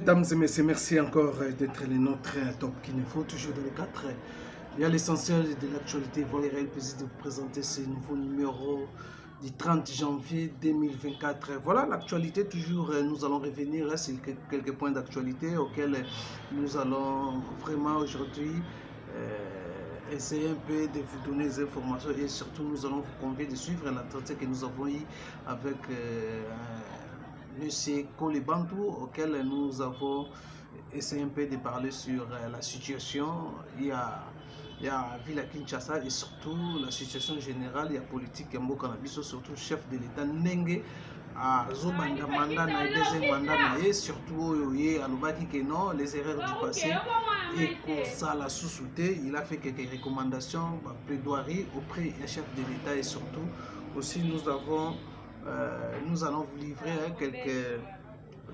mesdames et messieurs, merci encore d'être les nôtres Top Kinefo, toujours dans les 4. Il y a l'essentiel de l'actualité. Voilà, le plaisir de vous présenter ce nouveau numéro du 30 janvier 2024. Voilà l'actualité, toujours nous allons revenir sur quelques points d'actualité auxquels nous allons vraiment aujourd'hui essayer un peu de vous donner des informations et surtout nous allons vous convier de suivre l'entretien que nous avons eu avec M. Kolibantou, auquel nous avons essayé un peu de parler sur la situation. Il y a Ville à Kinshasa et surtout la situation générale, il y a politique, il y a Mokanabiso, surtout chef de l'État Nenge, à Zobanda Manda, deuxième mandat, et surtout Alobaki que non, les erreurs du passé, et ça l'a sous-souté. Il a fait quelques recommandations, plaidoirie auprès du chef de l'État et surtout aussi nous allons vous livrer quelques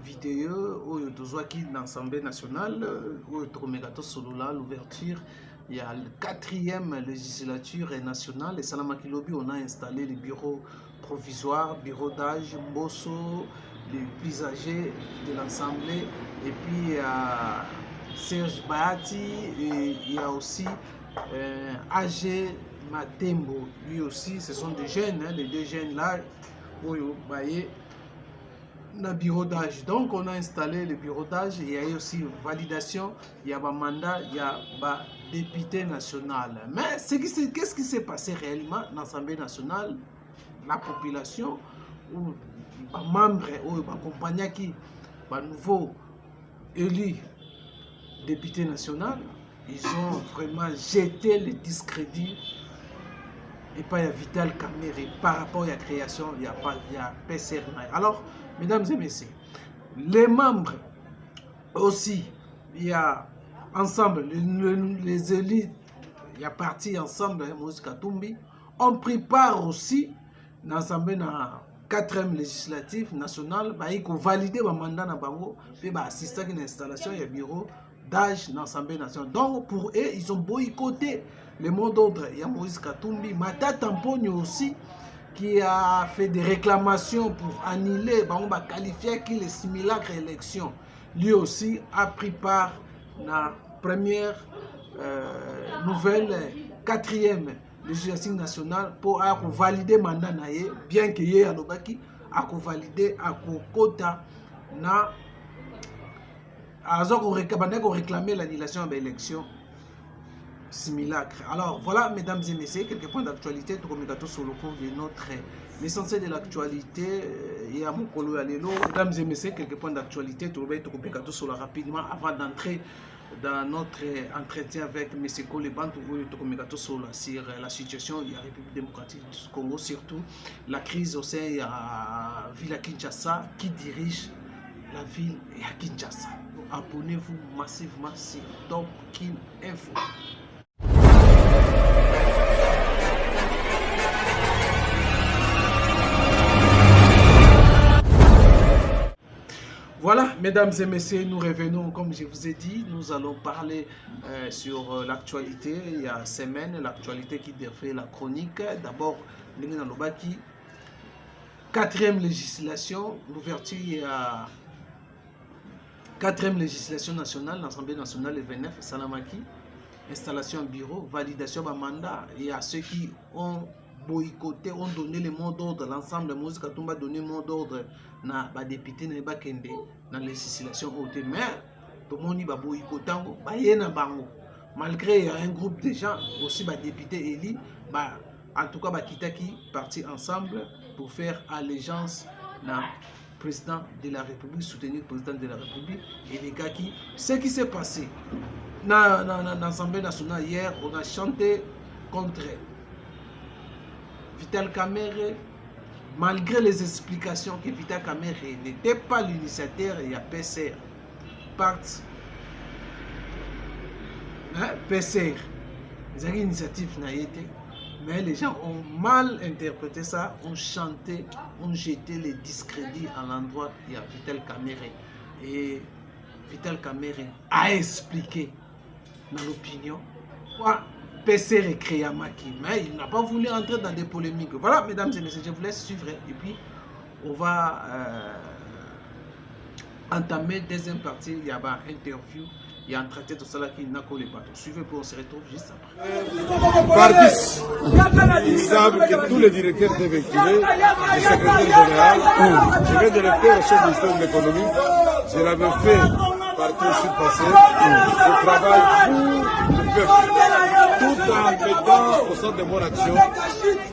vidéos où qui dans l'Assemblée nationale, où l'ouverture, il y a la 4e législature nationale et Salamakilobi, on a installé les bureaux provisoires, bureaux d'âge, Mbosso, les plus âgés de l'Assemblée, et puis il y a Serge Bahati, et il y a aussi AG Matembo, lui aussi, ce sont des jeunes, les deux jeunes là, le bureau d'âge. Donc on a installé le bureau d'âge, il y a aussi validation, il y a un mandat, il y a un député national. Mais qu'est-ce qui s'est passé réellement dans l'Assemblée nationale? La population ou les membres ou les compagnies qui nouveau élu député national, ils ont vraiment jeté le discrédit et pas Vital Kamerhe par rapport à la création, il y a PCR. Alors, mesdames et messieurs, les membres aussi, il y a ensemble, les élites, il y a parti ensemble, Moïse Katumbi, ont pris part aussi dans l'Assemblée 4e législative nationale, ils ont validé le mandat dans Bango, puis assisté à une installation, il y a bureau d'âge dans l'Assemblée nationale. Donc, pour eux, ils ont boycotté le mot d'ordre. Il y a Moïse Katumbi, Mata Tamponyo aussi, qui a fait des réclamations pour annuler, on va qualifier qu'il est simulacre élection. Lui aussi a pris part dans la première nouvelle 4e législative nationale pour valider le mandat, bien que y ait Alobaki, a validé à Kokota na réclamer l'annulation de l'élection simulacre. Alors voilà, mesdames et messieurs, quelques points d'actualité sur le cours de notre l'essentiel de l'actualité. Il y a mon colo à l'élo. Mesdames et messieurs, quelques points d'actualité sur rapidement avant d'entrer dans notre entretien avec M. Kolibantou sur la situation de la République démocratique du Congo, surtout la crise au sein de la ville à Kinshasa qui dirige la ville à Kinshasa. Abonnez-vous massivement sur Top Kin Info. Voilà, mesdames et messieurs, nous revenons, comme je vous ai dit, nous allons parler sur l'actualité. Il y a semaine, l'actualité qui défait la chronique. D'abord, Lingina Lobaki, 4e législation, l'ouverture à 4e législation nationale, l'Assemblée nationale le 29, Salamaki, installation en bureau, validation de mandat. Il y a ceux qui ont boycotté, ont donné le mot d'ordre, l'ensemble de Moïse Katumbi a donné le mot d'ordre na ba député na ba kende na législation haute, mais tout le monde va boycotter bango, malgré il y a un groupe de gens aussi ba députés élus, en tout cas qui parti ensemble pour faire allégeance na président de la République, soutenir le président de la République. Et les gars ce qui s'est passé dans l'Assemblée nationale hier, on a chanté contre Vital Kamerhe, malgré les explications que Vital Kamerhe n'était pas l'initiateur, il y a PCR. PCR, ils ont une initiative, mais les gens ont mal interprété ça, ont chanté, ont jeté les discrédits à l'endroit de Vital Kamerhe. Et Vital Kamerhe a expliqué dans l'opinion quoi PCR et Créamaki, mais il n'a pas voulu entrer dans des polémiques. Voilà, mesdames et messieurs, je vous laisse suivre et puis on va entamé deuxième partie, il y a une interview, il y a un traité de cela qui n'a que les bateaux. Suivez pour on se retrouve juste après. Par 10, ils savent que tous les directeurs dévéhiculés, le secrétaire général, je viens de le faire au chef du ministère de l'économie, je l'avais fait partout au sud passé, je travaille pour le peuple, tout en mettant au centre de mon action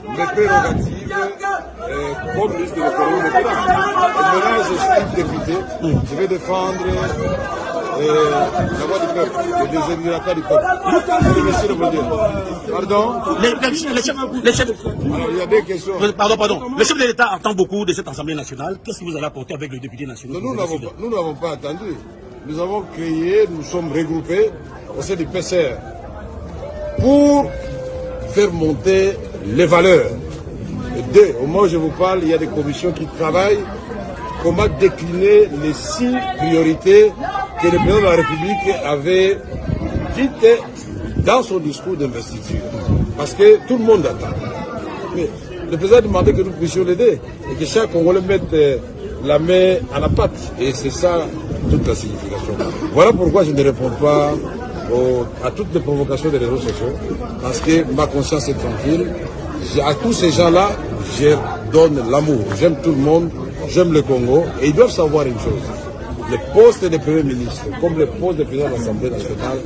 mes prérogatives comme ministre de l'économie. Maintenant, je suis député, je vais défendre la voix du peuple, le désirata du peuple. C'est monsieur le modèle. Pardon? Les chefs. Alors, il y a des questions. Pardon. Le chef de l'État attend beaucoup de cette Assemblée nationale. Qu'est-ce que vous allez apporter avec le député national? Nous n'avons pas attendu. Nous avons créé, nous sommes regroupés au sein du PCR pour faire monter les valeurs. Et au moment où je vous parle, il y a des commissions qui travaillent comment décliner les 6 priorités que le président de la République avait dites dans son discours d'investiture. Parce que tout le monde attend. Mais le président a demandé que nous puissions l'aider et que chaque Congolais mette la main à la pâte. Et c'est ça toute la signification. Voilà pourquoi je ne réponds pas à toutes les provocations des réseaux sociaux. Parce que ma conscience est tranquille. À tous ces gens-là, je donne l'amour. J'aime tout le monde, j'aime le Congo. Et ils doivent savoir une chose. Les postes des premiers ministres, comme les postes des présidents de l'Assemblée nationale,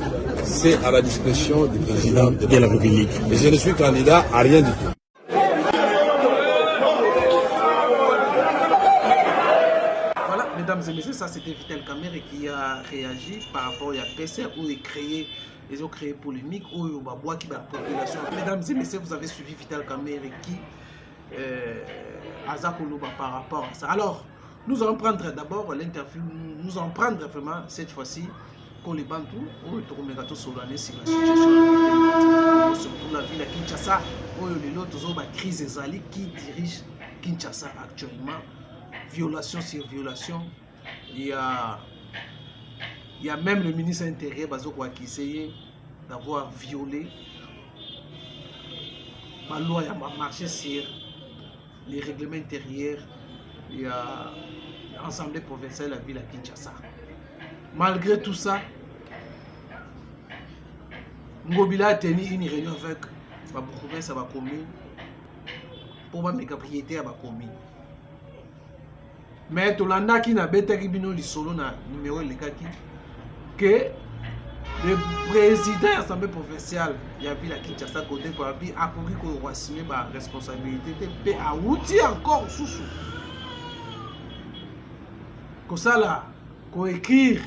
c'est à la discrétion du président de la République. Et je ne suis candidat à rien du tout. Voilà, mesdames et messieurs, ça c'était Vital Kamerhe qui a réagi par rapport à PCR où ils ont créé polémique, où il y a qui la population. Mesdames et messieurs, vous avez suivi Vital Kamerhe qui a par rapport à ça. Alors, nous allons prendre d'abord l'interview, nous allons prendre vraiment cette fois-ci pour les Bantous, où il y a sur la situation surtout la ville de Kinshasa, où il y a la crise Ezali qui dirige Kinshasa actuellement, violation sur violation. Il y a même le ministre intérieur qui essayait d'avoir violé la loi, a marché sur les règlements intérieurs. Il y a l'Assemblée provinciale de la ville à Kinshasa. Malgré tout ça, Ngobila a tenu une réunion avec la province à la commune pour mes propriétés à la commune. Mais Tolanda qui n'a pas été solo na numéro que le président de l'Assemblée provinciale de la ville à Kinshasa a couru pour assumer la responsabilité et a outil encore sous que ça là, qu'on écrire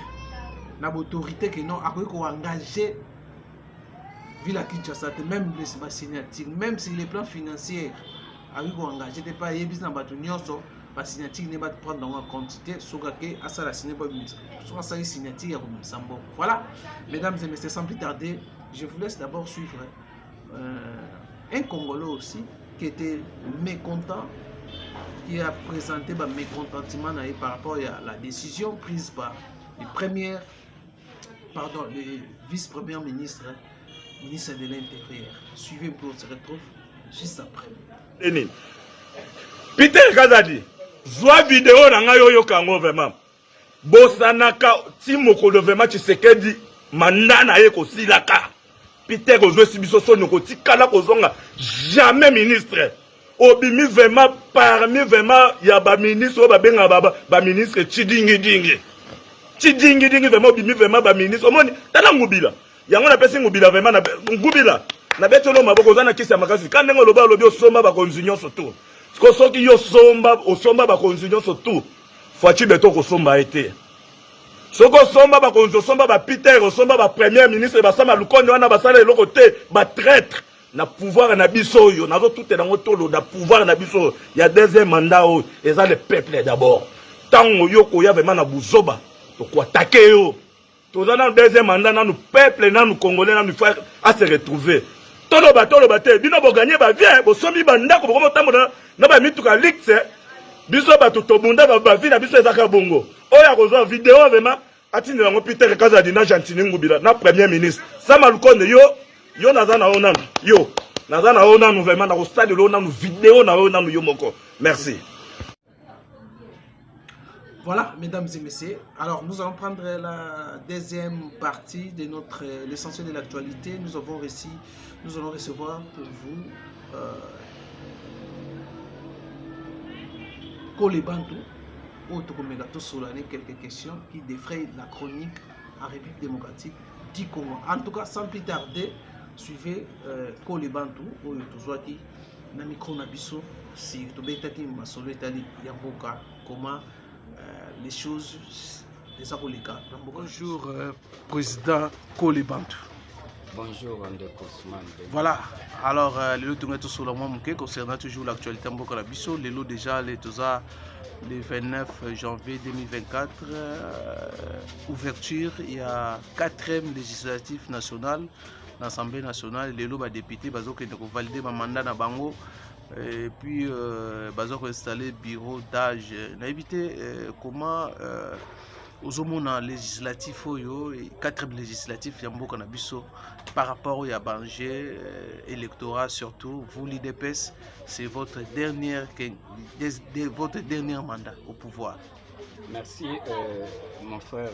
dans l'autorité que non, après qu'on engage ville à Kinshasa, même les signatures, même si les plans financiers, après qu'on engage, t'es pas yébis dans l'autorité, la signature n'est pas prendre dans la quantité, sur laquelle à ça la signature, sur ça la signature comme ça. Voilà, mesdames et messieurs, sans plus tarder, je vous laisse d'abord suivre un Congolais aussi qui était mécontent, qui a présenté un mécontentement par rapport à la décision prise par les vice-premiers ministres, ministre de l'Intérieur. Suivez pour on se retrouve juste après. Peter Kazadi, zwa vidéo na nga yo kango vraiment. Bosanaka ti mokolo vraiment Tshisekedi mandana ye ko silaka. Peter kozwe sibiso soni ko tikala kozonga jamais ministre. Obimi vraiment parmi vraiment ya ba ministre ba benga ba ministre Tshidingi dingi. Tshidingi dingi vraiment obimi vraiment ba ministre. Omoni tala ngubila. Yango na pesi ngubila vraiment na ngubila. Na betolo maboko zana kisi ya makasi. Kande ngo loba lobi osomba ba konzinyo soto. Soki yo somba osomba ba konzinyo soto. Fwachi beto ko somba été. Soko somba ba konzo somba ba Peter osomba ba premier ministre ba sama lukonde wana ba sala eloko te ba traître. Na pouvoir na biso yo nazo tout est dans tolo na pouvoir na biso il y a deuxième mandat et ça le peuple d'abord tango yo ko ya vraiment na buzoba to ko attaquer yo to dans le deuxième mandat na nous peuple na nous congolais na nous faire à se retrouver tolo ba te bino bo gagner ba bien bo sombi banda ko ko tamona na ba mituka lixe biso ba to bunda ba vie na biso ezaka bongo oya ko zo vidéo vraiment atine ngo Peter Kazadi na Gentini Ngubila na premier ministre ça malukonde yo nazana onanu yo nazana onanu vraiment na ko stade lo onanu vidéo na onanu yo moko merci. Voilà, mesdames et messieurs. Alors, nous allons prendre la deuxième partie de notre l'essentiel de l'actualité. Nous allons recevoir pour vous Kole Bantu, quelques questions qui défrayent la chronique en République démocratique du Congo. En tout cas, sans plus tarder, suivez Kole Bantu, na micro na biso, si tobetaki masolo etali ya mboka, comment les choses les abolika. Bonjour président Kole Bantu. Bonjour Ndeko Ousmane. Voilà, alors le lot de sur le moment concernant toujours l'actualité mboka na biso, le lot déjà le 29 janvier 2024, ouverture, il y a 4e législatif national, l'Assemblée nationale, les lots députés, ils ont validé le mandat na bango, et puis ils ont installé bureau d'âge. On a évité comment aux hommes législatifs, 4e législatif, par rapport au Yabangé électorat surtout, vous l'IDPS, c'est votre dernier mandat au pouvoir. Merci mon frère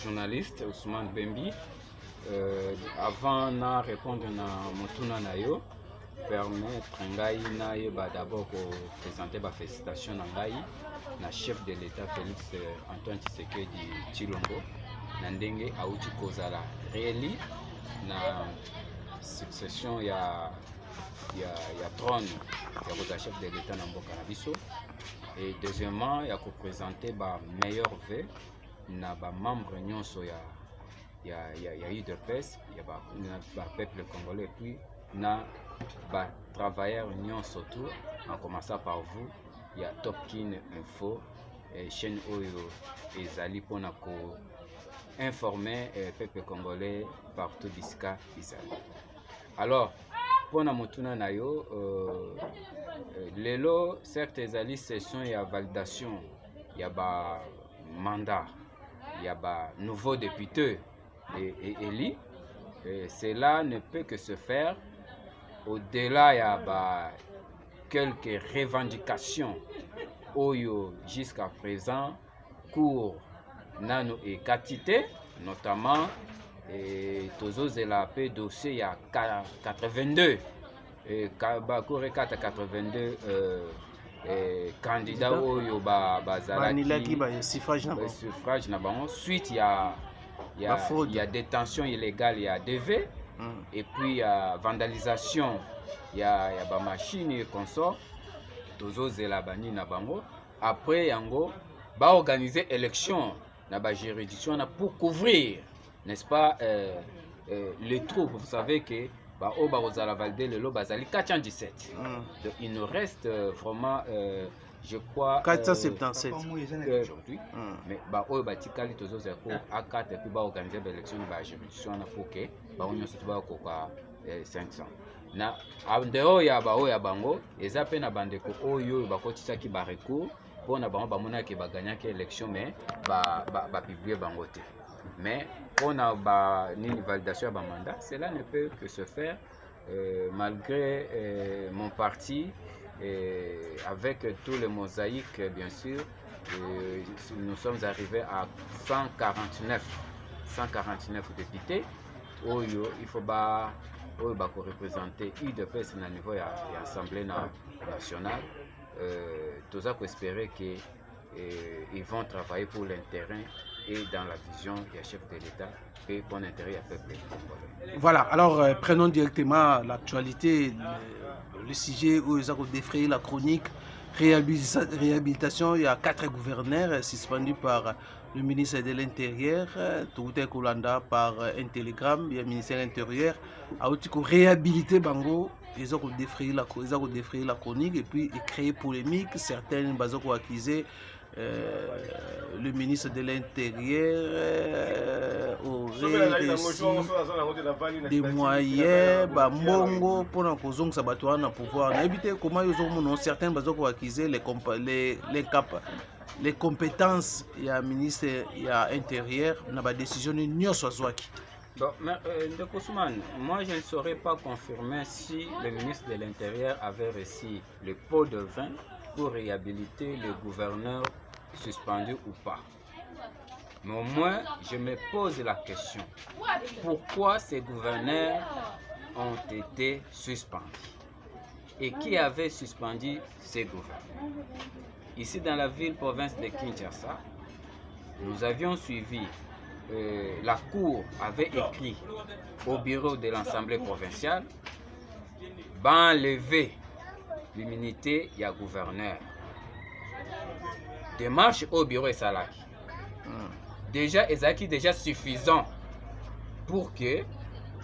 journaliste Ousmane Bembi. Avant de répondre à Motuna Nayo, permettre ngai d'abord présenter ma félicitation na chef de l'État Félix Antoine Tshisekedi Tshilombo na ndenge auti kozala réélu na succession ya trône ya koza chef de l'État na mboka na biso. Et deuxièmement, il y a présenter ba meilleur vœu na ba membre nyonso ya UDPS, il y a ba peuple congolais, puis na ba travailleurs nyonso tout, en commençant par vous, il y a Topkin Info et chaîne Oyo et Zali pour informer le peuple congolais partout d'iska Isali. Alors, pour na motuna nayo, lelo certes Zali session et validation, il y a ba mandat, il y a ba nouveau député et élu. Cela ne peut que se faire. Au-delà, il y a quelques revendications Oyo jusqu'à présent cours nano et quantité, notamment Tozo Zelape dossier il y a 82 82 candidats Oyo bazalaki suffrage na bango. Suite il y a détention illégale, il y a DV. Et puis il y a vandalisation, il y a machine et consort, tozo zela bani na bango. Après yango ba organiser élection na ba juridiction pour couvrir, n'est-ce pas, les troupes. Vous savez que ba o ba rozala valider le lo bazali 417. Donc il nous reste vraiment je crois 477 aujourd'hui. Mais ba o ba tikali tozo zela ko A4 et puis ba organiser l'élection ba juridiction pour que ba onyo se ba ko 500 na andeo ya ba o ya bango eza pe na bandeko oyo ba kotisaki ba recours pona bango ba mona ke ba gagnaki élection mais ba publier bango te. Mais pona ba ni validation ya ba mandat, cela ne peut que se faire malgré mon parti. Avec tous les mosaïques, bien sûr, nous sommes arrivés à 149 députés. Il faut représenter UDPS au niveau de l'Assemblée nationale. Tout ça pour espérer qu'ils vont travailler pour l'intérêt et dans la vision du chef de l'État et pour l'intérêt du peuple congolais. Voilà, alors prenons directement l'actualité. Le sujet où ils ont défrayé la chronique réhabilitation. Il y a 4 gouverneurs suspendus par le ministre de l'Intérieur, Touté Koulanda par un télégramme. Il y a le ministère de l'Intérieur a aussi réhabilité Bango. Ils ont défrayé la chronique et puis créé polémique. Certains ont accusé le ministre de l'Intérieur aurait reçu des moyens Mbongo pour la cause de Sabatoana pouvoir. Éviter comment ils ont certains ont accusé les compétences il y a ministre il y a intérieur n'a pas décision ni Swazwaki. Bon, Ndeko Ousmane, moi je ne saurais pas confirmer si le ministre de l'Intérieur avait reçu le pot de vin pour réhabiliter le gouverneur suspendu ou pas. Mais au moins, je me pose la question. Pourquoi ces gouverneurs ont été suspendus? Et qui avait suspendu ces gouverneurs? Ici dans la ville-province de Kinshasa, nous avions suivi, la Cour avait écrit au bureau de l'Assemblée provinciale d'enlever l'immunité du gouverneur. Démarche au bureau et Salaki. Déjà, Ezaki déjà suffisant pour que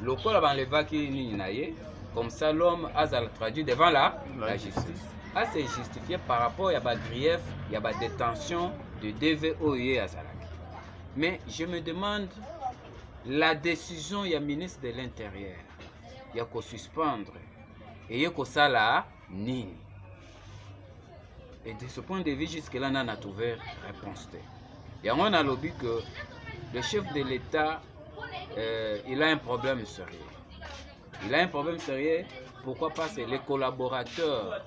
le corps enlevé qui comme ça l'homme a traduit devant la justice. A se justifié par rapport à des griefs, il y a des détentions de DVO et à Salaki. Mais je me demande la décision du ministre de l'Intérieur, il y a qu'à suspendre et il y a qu'à ça là, nini. Et de ce point de vue, jusque-là, on a trouvé réponse. Et on a lobby que le chef de l'État, il a un problème sérieux. Il a un problème sérieux. Pourquoi? Parce que les collaborateurs,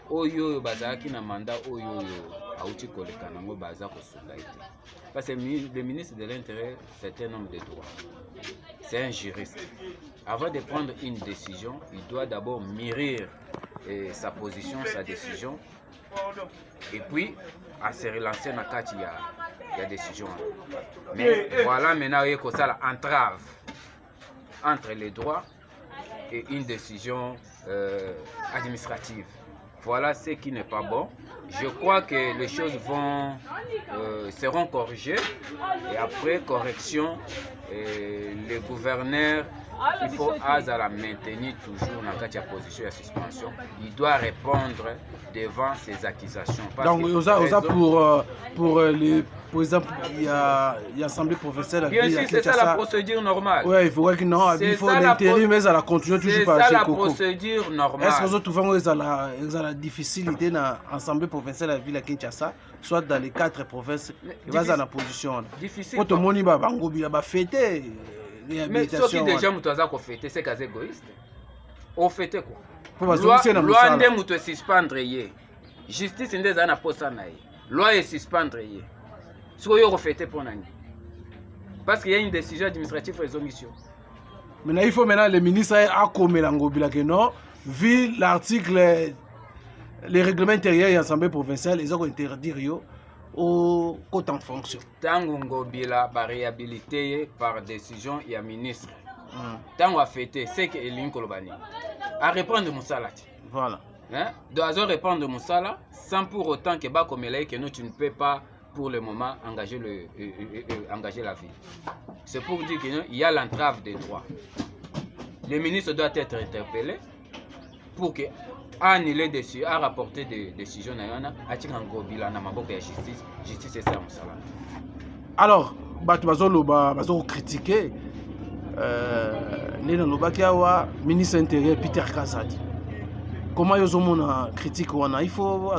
Oyo Bazaki na mandat Oyo Aouti Kolekanango Bazako Soudaïté. Parce que le ministre de l'Intérieur, c'est un homme de droit. C'est un juriste. Avant de prendre une décision, il doit d'abord mûrir sa position, sa décision. Et puis, à se relancer dans la décision. Mais voilà maintenant, il y a ça entrave entre les droits et une décision administrative. Voilà ce qui n'est pas bon. Je crois que les choses seront corrigées et après correction, les gouverneurs, il faut la maintenir toujours dans la position de suspension. Il doit répondre devant ces accusations. Donc, pour exemple, il y a l'Assemblée professionnelle. Bien sûr, c'est ça la procédure normale. Oui, il faut que non, il faut l'intérim, mais ça la continue toujours par c'est ça la procédure normale. Est-ce que vous trouvez que la difficulté dans l'Assemblée professionnelle de la ville de Kinshasa, soit dans les 4 provinces, il va dans la position. Difficile. Quand tout le monde va fêter. Mais ce qui déjà nous fêter, c'est qu'à égoïste. On fêtait quoi? Loi de nous suspendre. Justice n'est pas un poste. Loi est suspendre. Ce qu'on a fait pour nous. Parce qu'il y a une décision administrative résolution. Maintenant, il faut maintenant le ministre a commis l'angobila que non, vu l'article, les règlements intérieurs et l'Assemblée provinciale, ils ont interdit au côté en fonction. Tant qu'on a la réhabilité par décision, il y a ministre. Tant qu'on a fêté, c'est que l'Union Kolobani a répondre mon salaire. Voilà. Doit répondre mon salaire sans pour autant que bah comme que nous tu ne peux pas pour le moment engager la vie. C'est pour dire qu'il y a l'entrave des droits. Le ministre doit être interpellé pour que annuler dessus, à rapporter des décisions à justice. Justice c'est ça mon salaire. Alors, bazo critiquer le ministre intérieur Peter Kazadi. Comment vous avez critique? Il faut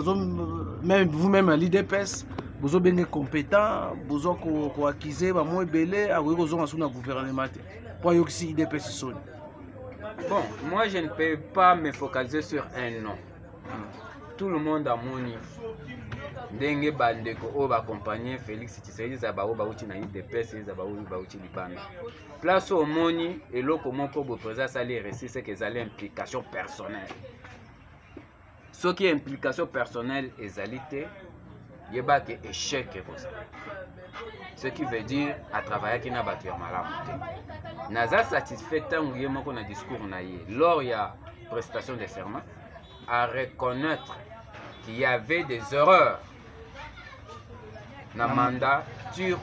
même vous-même à l'IDPS, vous avez bien compétent, vous avez acquis, vous avez belé, vous avez un gouvernement. Pour que l'IDPS sonne. Bon, moi je ne peux pas me focaliser sur un nom. Tout le monde a moni. Ndenge bandeko o ba accompagner Félix Tshisekedi za ba o ba uti na IDPS za ba uti libanda. Place au moni et loko moko bo président sali récit c'est que zali implication personnelle. Ce qui est implication personnelle et zalité, il y a que échec comme ça. Ce qui veut dire à travailler qui n'a pas de malamu. Naza satisfait tant que yé moko na discours na yé. Lors il y a prestation de serment à reconnaître qu'il y avait des erreurs dans le mandat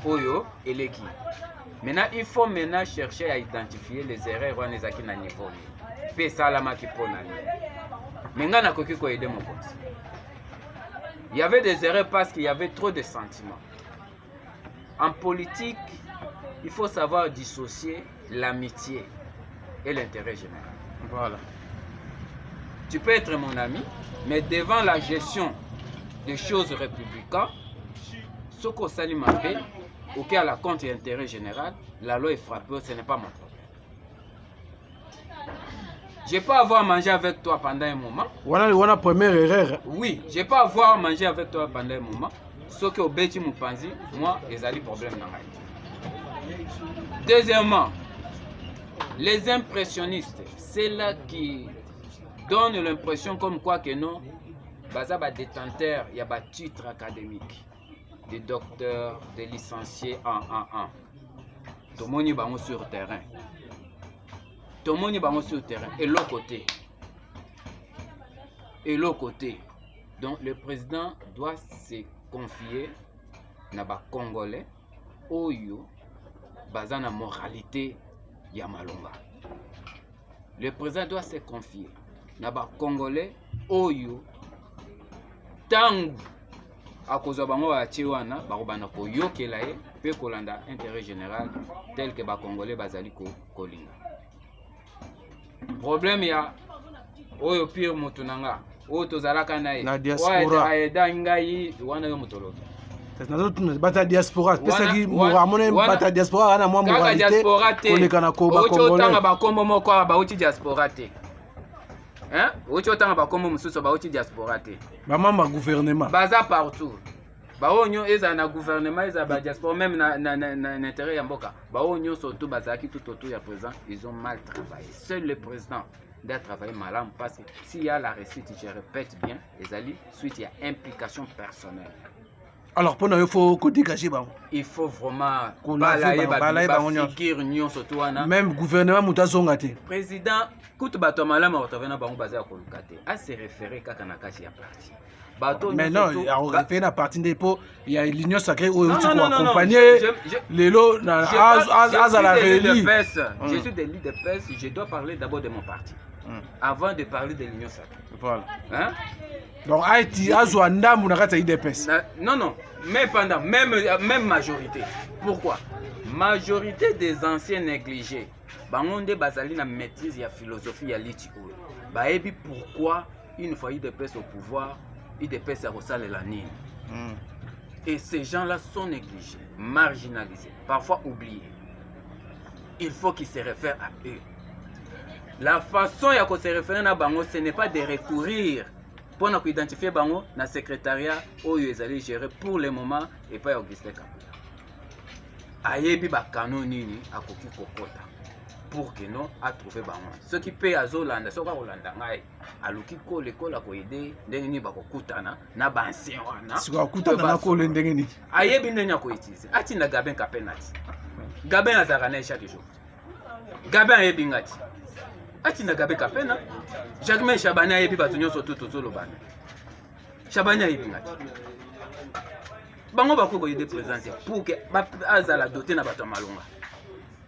Oyo et l'équipe. Maintenant, il faut maintenant chercher à identifier les erreurs à un niveau. Puis ça, la maki pour maintenant, il y avait des erreurs parce qu'il y avait trop de sentiments. En politique, il faut savoir dissocier l'amitié et l'intérêt général. Voilà. Tu peux être mon ami, mais devant la gestion des choses républicaines, ce qu'on s'allie m'appelle, auquel à la compte et intérêt général, la loi est frappée, ce n'est pas mon problème. Je peux avoir mangé avec toi pendant un moment. Voilà la première erreur. Oui, je peux avoir mangé avec toi pendant un moment. ce que au beti mupanzi, moi, ils ont des problèmes dans la vie. Deuxièmement, les impressionnistes, c'est là qui donnent l'impression comme quoi que non, baza ba détenteur, il y a des titres académiques, des docteurs, des licenciés en. Tout le monde est sur le terrain. Tout le monde est sur le terrain. Et l'autre côté. Et l'autre côté. Donc le président doit se confier à les Congolais oyo basé na moralité ya malonga. Le président doit se confier à les Congolais oyo tangu akozwa bango batie wana bakobanda koyokela ye mpe kolanda intérêt général tel que Congolais bazali kolinga. Problème ya oyo pire moto nanga oyo tozalaka na ye na diaspora aeda ngai wana yo motoloki bata diaspora pesaki amone bata diaspora ana mwa moralité koleka na ko ba Congolais otanga bakombo moko bauti diaspora te. Hein? Ocho otanga bakombo mususu bauti diaspora te. Bamamba gouvernement baza partout. Baonyo eza na gouvernement eza ba diaspora même na intérêt ya mboka. Baonyo surtout bazaki tout autour ya président, ils ont mal travaillé. Seul le président doit travailler malam parce que s'il y a la réussite, je répète bien, ezali suite il y a implication personnelle. Alors pour nous il faut dégager ba. Il faut vraiment balayer figure union surtout wana. Même gouvernement mutazonga te. Président kutu bato malama otavena bango baza koluka te. A se référer kaka na kati ya parti. Mais non, il y a fait la partie des pots, il y a l'union sacrée où tu peux accompagner les lots à la réélie. Je suis des leaders de presse, je dois parler d'abord de mon parti. Avant de parler de l'union sacrée. Voilà. Hein? Donc, Haïti, Azouanda, Mounakata, IDPS. Non, non, mais pendant, même majorité. Pourquoi? Majorité des anciens négligés. Bangonde Bazali na maîtrise la philosophie ya Liti Oyo. Baebi pourquoi une fois IDPS au pouvoir, IDPS a reçu la nine. Et ces gens-là sont négligés, marginalisés, parfois oubliés. Il faut qu'ils se réfèrent à eux. La façon de se référer à Bango, ce n'est pas de recourir pour identifier Bango dans le secrétariat où ils allaient gérer pour le moment et pas Augustin Kabila. Ayebi ba kanonini a koki kokota pour que non a trouvé Bango. Ce qui paye à Zolanda, ce qui est Zolanda, a luki ko l'école a koide ndengeni ba kokutana na ba ancien wana. Si ba kokutana na ko le ndengeni. Ayebi ndenya ko utiliser. Ati na Gabin ka penalty. Gabin azarana chaque jour. Gabin ayebi ngati. Ati na Gabin ka pena. Jacques Chabani ayebi batu nyonso tout zolobana. Chabani ayebi ngati. Bango bako ko ide présenter pour que azala doté na bato malonga.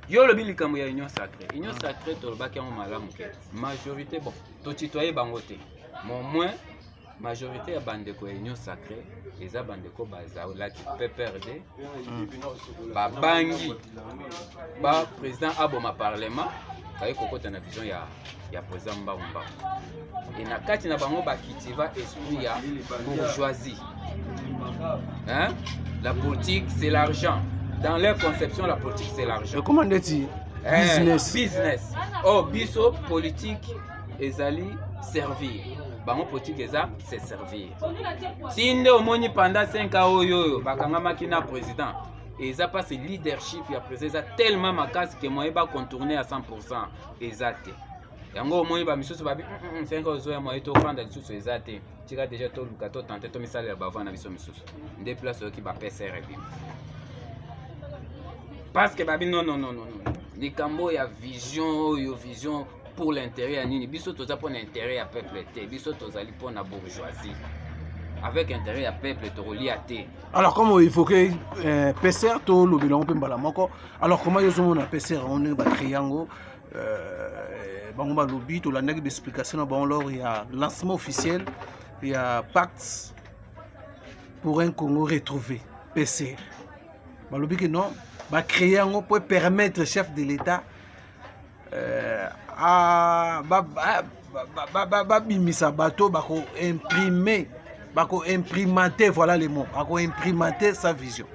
Yo lobi likambo ya union sacrée. Union sacrée tolobaki en malamu ke. Majorité bon, to citoyen bango te. Mon moins majorité ya bandeko ya union sacrée, eza bandeko baza la PPRD. Ba bangi ba président aboma parlement, kaye kokota na vision ya président Mbamba. Et na kati na bango ba kitiva esprit ya bourgeoisie. Hein? La politique c'est l'argent. Dans leur conception, la politique, c'est l'argent. Comment dit business. Business. Oh, biso, politique, ezali servir. Bango politique, c'est servir. Si on a moni pendant 5 ans, bakanga makina président, et ça passe leadership, et après ça, tellement ma casse que moi, va contourner à 100%. Exact. Yango moni ba misusu ba 5 ans, zo moi, to prendre misusu exact. Tu as déjà tout le cadeau, tenté to misala ba vana biso misusu. Des places qui ba PCR. Parce que babi non. Les cambo ya vision pour l'intérêt à nini. Biso toza pour l'intérêt à peuple té. Biso toza li pour la bourgeoisie. Avec intérêt à peuple to reli à té. Alors comment il faut que PCR to lo bilongo pembala moko. Alors comment yo somona PCR on ba triangle bango ba lobi to la nèg d'explication bon lors il y a lancement officiel, il y a pacte pour un Congo retrouvé PCR. Ba lobi que non va créer un pour permettre au chef de l'État à bimisa bateau bako imprimer bako imprimenter voilà les mots bako imprimenter sa vision.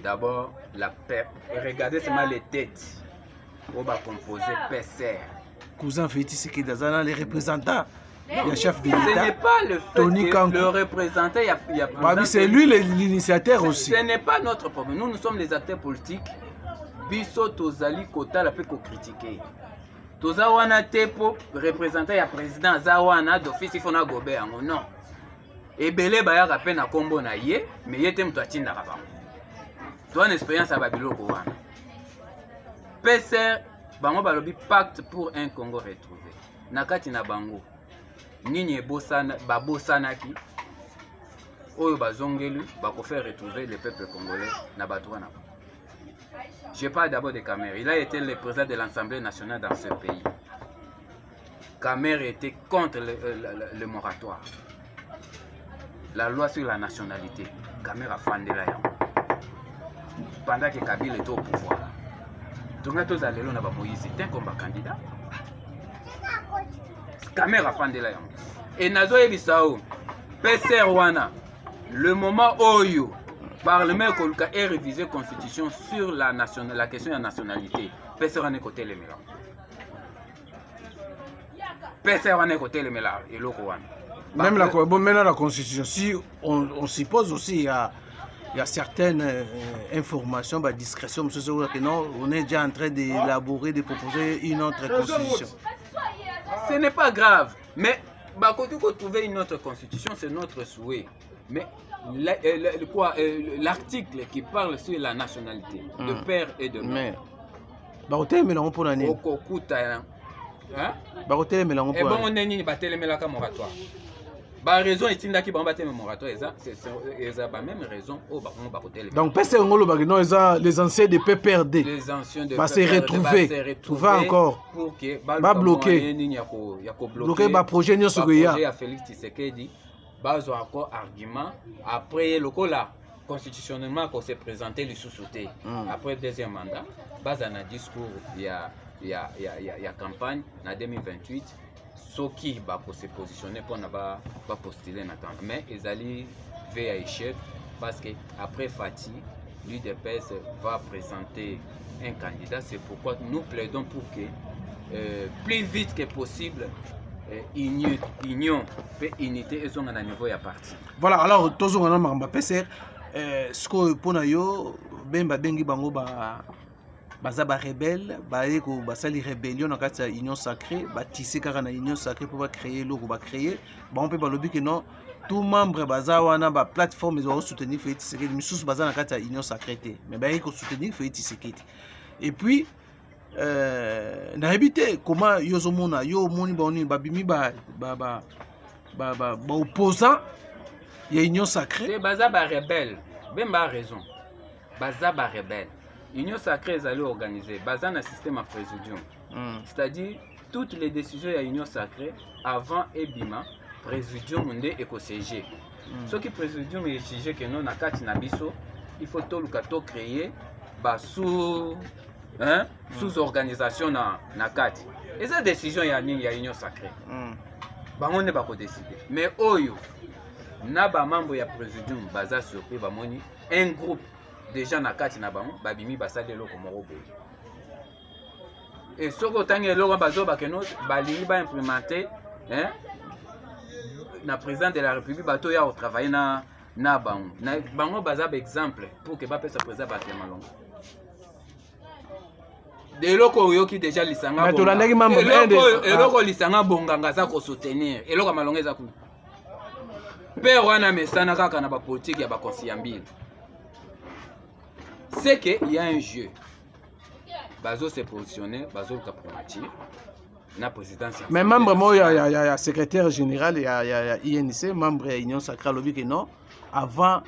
D'abord regardez seulement les têtes on va composer PCR. Cousin Fétis qui dans les représentants le chef de Ce n'est l'État. pas le fait Tony que Kankou. le représentant, il y a Bah oui, c'est lui l'initiateur aussi. Ce n'est pas notre problème. Nous sommes les acteurs politiques. Biso tozali kotala pe ko critiquer. Toza wana tepo représentant ya président Zawana d'office il faut na gobe yango non. Ebele bayaka pe na kombo na ye, mais yete mtu atindaka bango. Toi une expérience à babiloko wana. PCR bango balobi pacte pour un Congo retrouvé. Nakati na bango. Nini ebosana babosanaki. Oyo bazongelu bako faire retrouver le peuple congolais na bato wana. Je parle d'abord de Kamer. Il a été le président de l'Assemblée nationale dans ce pays. Kamer était contre le moratoire. La loi sur la nationalité. Kamer a fondé là. Pendant que Kabila était au pouvoir. Donc, tous les gens c'était un combat candidat. Kamer a fondé là. Et Nazo Ebisao, PC Rwanda, le moment où Parlement Koluka est révisé la constitution sur la question de la nationalité. Personne n'est côté les mélanges. Personne n'est côté les mélanges. Et le Même maintenant la constitution, si on suppose aussi il y a certaines informations, bah, discrétion, non, on est déjà en train d'élaborer, de proposer une autre constitution. Ce n'est pas grave, mais bah, quand on trouve une autre constitution, c'est notre souhait. Mais l'article qui parle sur la nationalité de père et de mère. Baroté mélange pour l'année. Hein? Baroté mélange pour l'année. Et bon, on est ni batté les mélanges moratoire. Bah raison est une qui va battre le moratoire. C'est la même raison au baroté. Donc PC Ngolo Bagino les anciens de PPRD. Les anciens de va se retrouver. Trouver encore. Pour que va bloquer. Bloquer ba projet nyo sogoya. Projet à Félix Tshisekedi. Bazo encore argument après le là constitutionnellement qu'on s'est présenté le sous-souté après le deuxième mandat base un discours il y a campagne en 2028 ceux qui va se positionner pour ne pas postuler maintenant mais ils allaient vers échec parce que après Fati l'UDPS va présenter un candidat. C'est pourquoi nous plaidons pour que plus vite que possible union et unité et à niveau ya parti. Voilà, alors tous on a maramba PCR ce que pour yo bemba bengi bango ba bazaba rebelle ba eko basali rébellion na kati ya union sacrée ba tisser kaka na union sacrée pour ba créer loko ba créer ba on peut ba lobi que non tout membre baza wana ba plateforme ils vont soutenir Félix Tshisekedi misusu baza na kati ya union sacrée mais ba eko soutenir Félix Tshisekedi. Et puis na habité comment yozomona yo moni boni babimi ba opposant ya union sacrée bazaba rebelle bemba raison bazaba rebelle union sacrée est allée organiser bazan un système à présidium c'est-à-dire toutes les décisions ya union sacrée avant ebima présidium nde ekosiéger ce qui présidium est jugé que non na kati na biso il faut tout le créer ba sous organisation na kati et cette décision ya nini ya union sacrée bango ne ba ko décider mais oyo na ba membre ya présidium baza surpris ba moni un groupe déjà na kati na bango babimi basali eloko moko boye et soko tangi eloko bazo ba keno balingi ba implémenter na président de la république bato ya au travailler na bango baza ba exemple pour que ba pesa président ba Clément Longo de loko yoki déjà lisanga eloko lisanga bonganga za ko soutenir eloko malonga za ku père wana mesana kaka na ba politique ya ba conseiller c'est que il y a un jeu bazo se positionner bazo le caprimatir na présidence mais membre moi il y a secrétaire général il y a INC membre de l'union sacrée lobi que non avant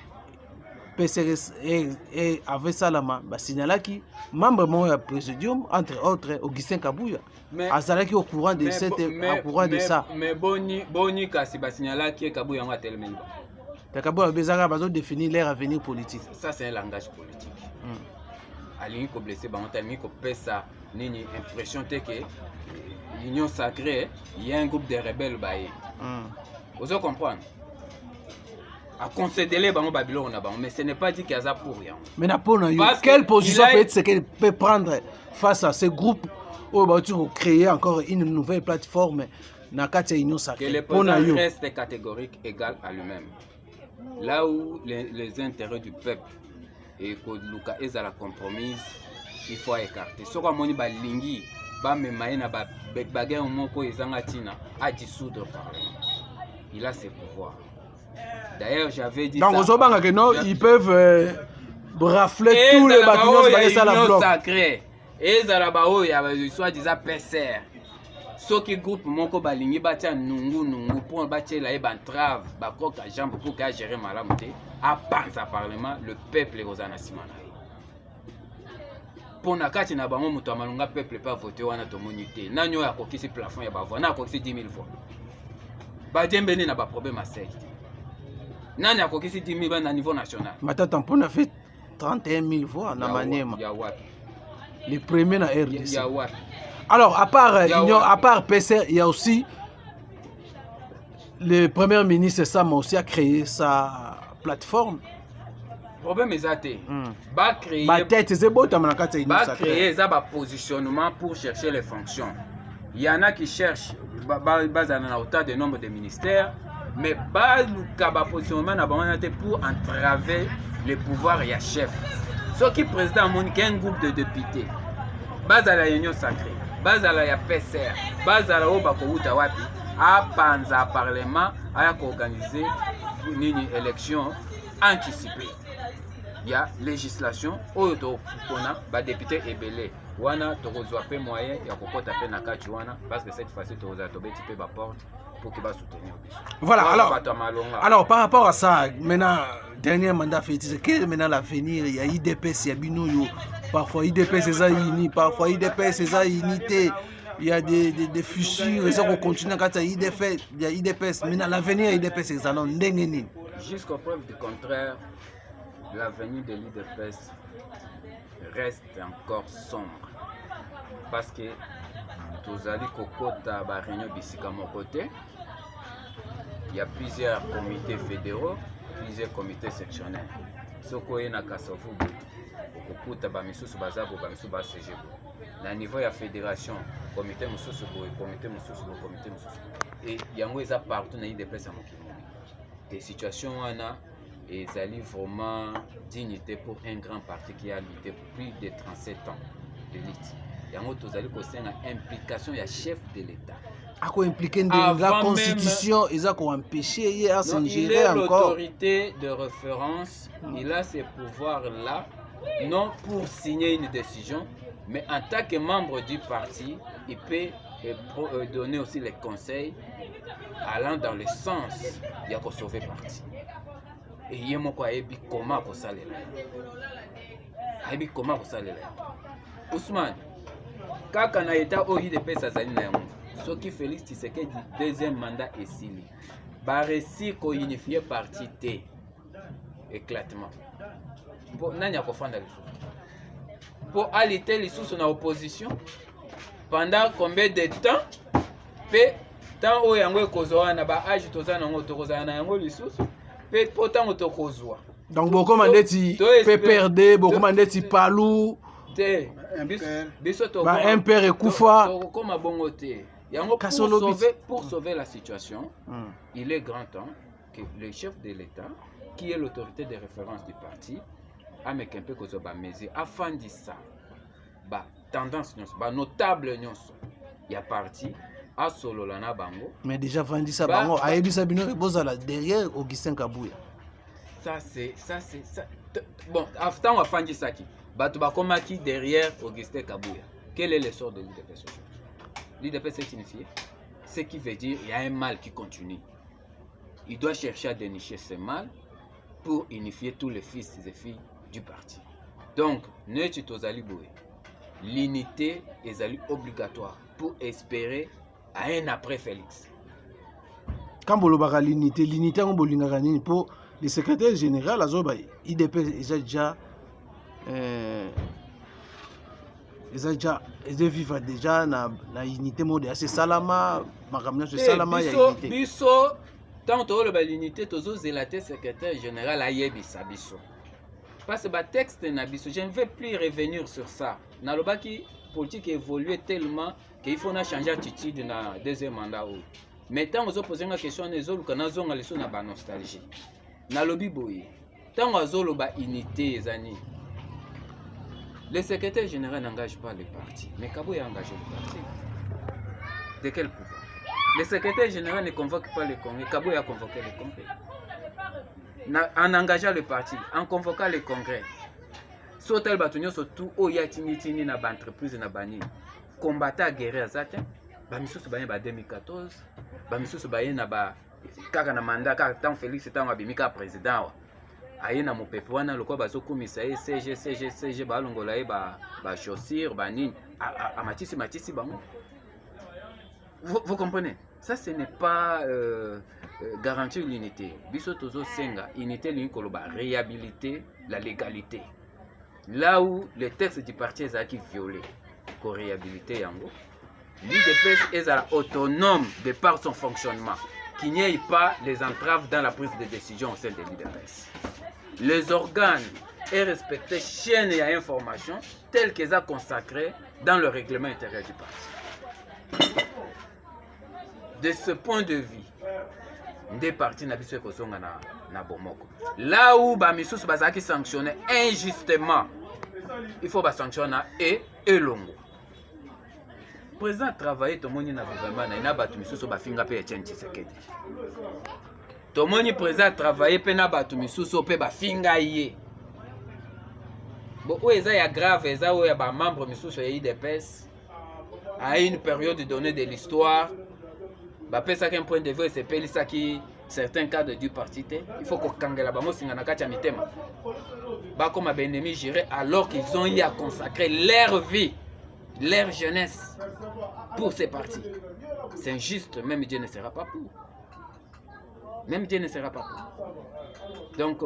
PCRS et avec Salama signalaki membre moi ya présidium entre autres Augustin Kabouya azalaki au courant de cette de ça mais boni kasi signalaki Kabouya nga tellement Kabouya bezaka bazo définir leur avenir politique. Ça c'est un langage politique alingi ko blesser bango tellement ko pesa nini impression te que l'union sacrée il y a un groupe de rebelles baé vous comprendre à concéder les bango Babylone na bango mais ce n'est pas dit qu'il y a pour rien. Mais na pona yo quelle position fait ce qu'elle peut prendre face à ce groupe oh bah tu créer encore une nouvelle plateforme na kati ya Union Que Sacrée. l'opposant reste catégorique égal à lui-même. Là où les intérêts du peuple et que Luka est à la compromise, il faut écarter. Ce qu'on moni balingi, ba memaye na ba bagarre moko ezanga tina à dissoudre le Parlement. Il a ses pouvoirs. D'ailleurs, j'avais dit donc ça. Donc, non, ils peuvent rafler tous les bâtiments de la bloc. Sacré. Et Zarabao, il y a soit-disant PCR. Ce qui groupe moko balingi batia nungu pour batia la entrave, bakok à jambe pour qu'à gérer malamute, à panza parlement, le peuple est aux anasimana. Pour na kati na bango muto amalunga peuple pas voter wana to monité. Nanyo ya kokisi plafond ya bavo, na kokisi 10 000 voix. Ba djembeni na ba problème à sel. Nani a kokisi 10 000 na niveau national. Matata Mpona fait 31 000 voix na Maniema. Les premiers na RDC. Alors, à part PCR, il y a aussi le premier ministre Sam aussi a créé sa plateforme. Le problème est que va créer un positionnement pour chercher les fonctions. Il y en a qui cherchent autant de nombre de ministères, mais le positionnement pour entraver le pouvoir et le chef. Ce qui est président un groupe de députés, base à la Union Sacrée, base à la PCR, base à la Obakouta Wapi, à Panza Parlement, à organiser une élection anticipée. Il y a législation, les députés ébélés. Wana tokozwa pe moyen ya kokota pe na kati wana parce que cette fois-ci tokozala tobeti pe ba porte pour qu'il va soutenir. Voilà, alors par rapport à ça, maintenant dernier mandat fait quel est maintenant l'avenir? Il y a IDPS, il y a Binoyo, parfois IDPS c'est ça uni, parfois IDPS c'est ça unité. Il y a des fissures, et ça qu'on continue quand il y a IDPS, maintenant l'avenir IDPS c'est ça non ndengeni. Jusqu'au preuve du contraire, l'avenir de l'IDPS reste encore sombre parce que tozali kokota ba réunion bisika mon côté. Il y a plusieurs comités fédéraux, plusieurs comités sectionnels. Soko na kasafu okukuta ba misusu bazabo ba misusu ba CG. Na niveau ya fédération, comité mususu bo, comité mususu bo, comité mususu. Et yango eza partout na IDPS à mokili. Des situations wana ezali vraiment dignité pour un grand parti qui a lutté pour plus de 37 ans de lutte. Yango tozali kosenga implication ya chef de l'État. Ako impliquer la constitution, ils ont empêché à s'ingérer encore. Il est l'autorité de référence, il a ces pouvoirs-là, non pour signer une décision, mais en tant que membre du parti, il peut donner aussi les conseils allant dans le sens de sauver le parti. Et il y a comment pour ça comment pour ça Ousmane, quand on a été au IDPS à ce qui Félix Tshisekedi deuxième mandat est signé. Ba réussi ko unifier parti T. Éclatement. Pour nanya ko fanda les choses. Pour aliter les sous en opposition pendant combien de temps? Pe tant o yango kozwa na ba age tozana ngo tokozana na yango les sous. Pe pourtant o tokozwa. Donc beaucoup mandeti PPRD, beaucoup mandeti Palou. Un père et Koufa. Pour sauver la situation, il est grand temps que le chef de l'État, qui est l'autorité de référence du parti, a mis un peu de mesure afin de ça. Tendance, notable, il y a parti à Sololana Bango. Mais déjà, Vandisa Bango, Aébisa Bino et Bozala derrière Augustin Kabouya. Ça. Bon, après, on va faire ça qui. Batubakomaki derrière Augustin Kabouya. Quel est le sort de l'IDPS? L'IDPS est unifié. Ce qui veut dire qu'il y a un mal qui continue. Il doit chercher à dénicher ce mal pour unifier tous les fils et filles du parti. Donc, l'unité est obligatoire pour espérer à un après Félix. Quand vous avez l'unité, pour le secrétaire général, l'IDPS est déjà. Ils vivent déjà na unité mode c'est salama makamna c'est salama ya unité biso tant to le l'unité tozo zelaté secrétaire général ayebisa biso parce que ba texte na biso je ne vais plus revenir sur ça na lobaki politique évolue tellement qu'il faut changer d'attitude dans le deuxième mandat. Mais tant que vous posez une question, vous avez une nostalgie. Dans le Biboui, tant que vous avez une unité, le secrétaire général n'engage pas le parti. Mais Kabou a engagé le parti. De quel pouvoir? Le secrétaire général ne convoque pas le congrès. Kabou a convoqué le congrès. En engageant le parti, en convoquant le congrès. Sotel Batunyo surtout au Yatini na entreprise na bani. Combattant guerrier azate. Bamisus baye ba 2014. Bamisus baye na ba kaka na mandat kaka tant Félix tant abimika président. Aye na mopepe wana lokwa bazokumisa ye CG balongola ye ba chaussures bani a matisi bango. Vous comprenez? Ça ce n'est pas garantir l'unité. Biso tozo senga unité linkoloba réhabiliter la légalité. Là où les textes du parti est violé, pour réhabiliter Yango, l'UDPS est autonome de par son fonctionnement, qu'il n'y ait pas les entraves dans la prise de décision au sein de l'UDPS. Les organes est respecté chaîne et information telles qu'elles sont consacrées dans le règlement intérieur du parti. De ce point de vue, des partis na biso ekozonga na bomoko. Là où bamisusu bazaki sanctionné injustement, il faut sanctionner et longo. Président travailler tout le monde na gouvernement na ina batu misusu bafinga pe Etienne Tshisekedi. Tout le monde président travailler pe na batu misusu pe bafinga yé. Bon eza ya grave eza o ya ba membre misusu ya IDPS à une période donnée de l'histoire. Bapesa qu'un point de vue c'est pelisa qui certains cadres du parti il faut qu'on kangela bamo singana kati ya mitema ba comme ennemi géré alors qu'ils ont eu à consacrer leur vie leur jeunesse pour ces partis. C'est injuste, même Dieu ne sera pas pour. Même Dieu ne sera pas pour. Donc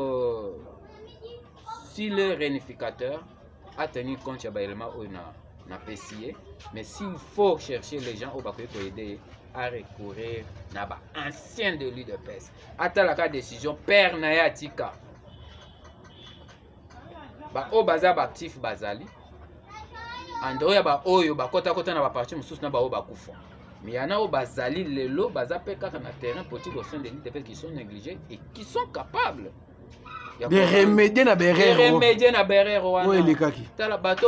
si le réunificateur a tenu compte de l'élément où on a PCA, mais s'il faut chercher les gens au Bakoye pour aider à recourir à ancien de l'UDPS. Ata la décision père Naya Tika. Ba o baza ba actif bazali. Androya ba oyo ba kota na ba parti mususu na ba o ba kufa. Mais yana o bazali lelo baza pe kaka na terrain politique au sein de l'UDPS qui sont négligés et qui sont capables de remédier na berero. Oui, les kaki.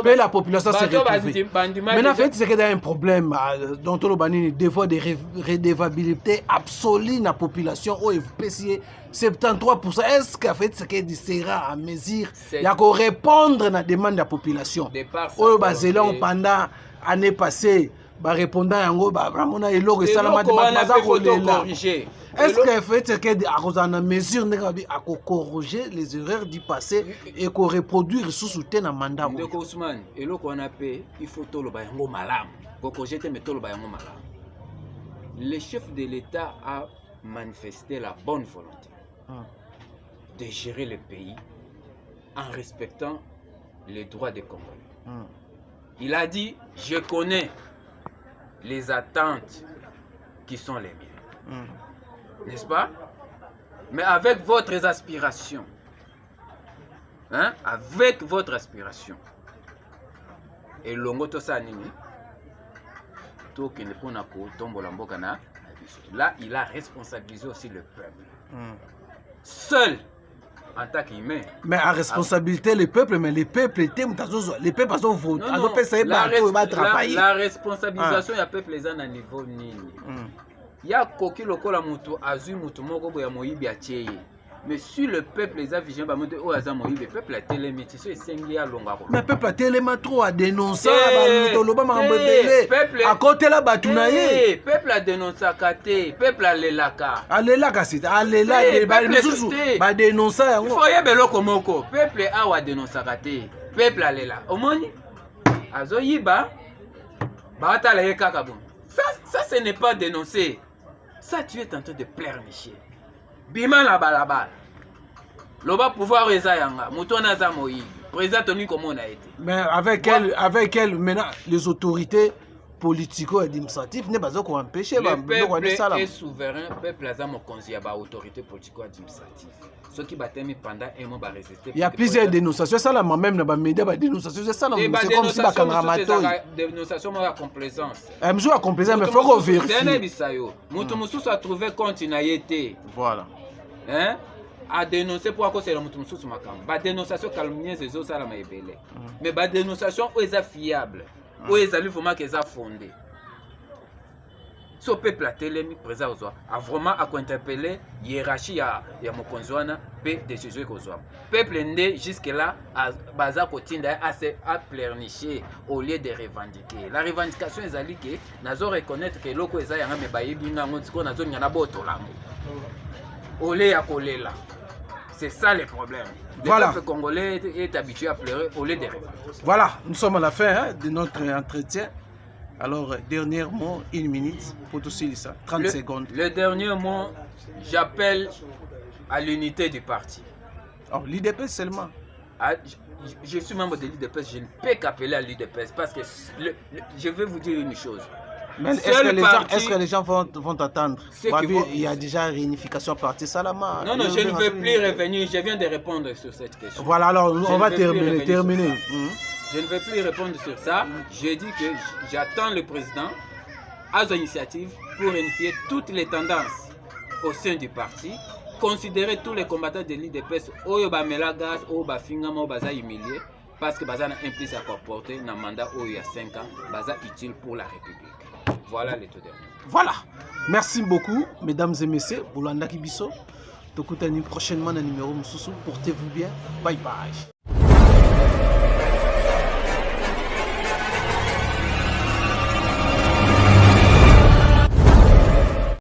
Mais la population s'est retrouvée. Maintenant, fait, c'est qu'il y a un problème dont on a des fois de redevabilité absolue dans la population. Au FPC, 73%. Est-ce qu'en fait, c'est qu'il sera à mesure de répondre à la demande de la population? Au Bazelon, pendant l'année passée, répondant à Yango, Ramona et Loro, Salama de corriger. Est-ce qu'en fait, c'est qu'il y a une mesure à corriger les erreurs du passé et qu'on reproduire sous soutien dans le mandat? Ousmane, et là qu'on a payé, il faut tout le bayango malam. Le chef de l'État a manifesté la bonne volonté de gérer le pays en respectant les droits des Congolais. Il a dit, je connais les attentes qui sont les miennes. N'est-ce pas? Mais avec votre aspiration, avec votre aspiration, et l'ongoto sa nini, là il a responsabilisé aussi le peuple. Seul en tant qu'humain. Mais à responsabilité le peuple, mais les peuples étaient les peuples ont voté. La responsabilisation du peuple est à un niveau nini. Il y a koki lokola mutu azu mutu moko boya moyibi atieye. Mais si le peuple les a vigilants, le peuple a télémé, mais le peuple a télémé trop à dénoncer. À côté là, le peuple a dénoncé à Kate, peuple a l'élaka. A l'élaka, c'est à l'élaka, il a dénoncé. Il faut y avoir komoko. Peuple a dénoncé à Kate, peuple a l'élaka. Au moins, Azoyiba, Bata la Kakabon. Ça, ce n'est pas dénoncer. Ça, tu es en train de pleurnicher. Bima la balabala. Loba pouvoir ezayanga. Mutona za moyi. Président Tony comment on a été. Mais avec elle, maintenant, les autorités politico-administratif ne bazo ko empêcher le peuple est souverain, peuple a mokonzi ya ba autorité politico-administrative. Ceux qui battent pendant un mois va résister. Il y a plusieurs dénonciations, ça là même dans les médias ba dénonciation, c'est ça c'est comme si ba kangramato. Dénonciation à complaisance. Mesure à complaisance mais faut qu'on vérifie. Mutu mususu a trouvé compte na yete. Voilà. Hein? A dénoncer pour cause la mutu mususu makamba. Ba dénonciation calomnieuse ezo sala ma ebele. Mais ba dénonciation o eza fiable. O eza lui vraiment qu'eza fondé. So peuple a telemi président a vraiment à interpeller hiérarchie ya mokonzwana pe décision kozwa. Peuple ndé jusque là a baza kotinda a pleurnicher au lieu de revendiquer. La revendication ezali que nazo reconnaître que loko eza yanga me bayibi ngango tiko nazo nyana botolango. Au lieu ya kolela. C'est ça le problème. Voilà. Le peuple congolais est habitué à pleurer au lieu de revendiquer. Voilà, nous sommes à la fin de notre entretien. Alors, dernier mot, 1 minute pour tout ça, 30 secondes. Le dernier mot, j'appelle à l'unité du parti. Oh, l'IDPS seulement. Je suis membre de l'IDPS, je ne peux qu'appeler à l'IDPS parce que je vais vous dire une chose. Mais est-ce que les gens vont attendre? Il y a déjà réunification parti Salama. Non, je ne veux plus revenir, je viens de répondre sur cette question. Voilà, alors on va terminer. Je ne vais plus répondre sur ça. Je dis que j'attends le président à son initiative pour unifier toutes les tendances au sein du parti, considérer tous les combattants de l'IDPS, Oyoba Melagas, Oyoba Fingama, Obaza humilié, parce que Baza n'a un plus à porter dans un mandat il y a 5 ans, Baza utile pour la République. Voilà les tout derniers. Voilà. Merci beaucoup, mesdames et messieurs. Boulanda Kibiso. Tokutani prochainement dans le numéro Moussoussou. Portez-vous bien. Bye bye.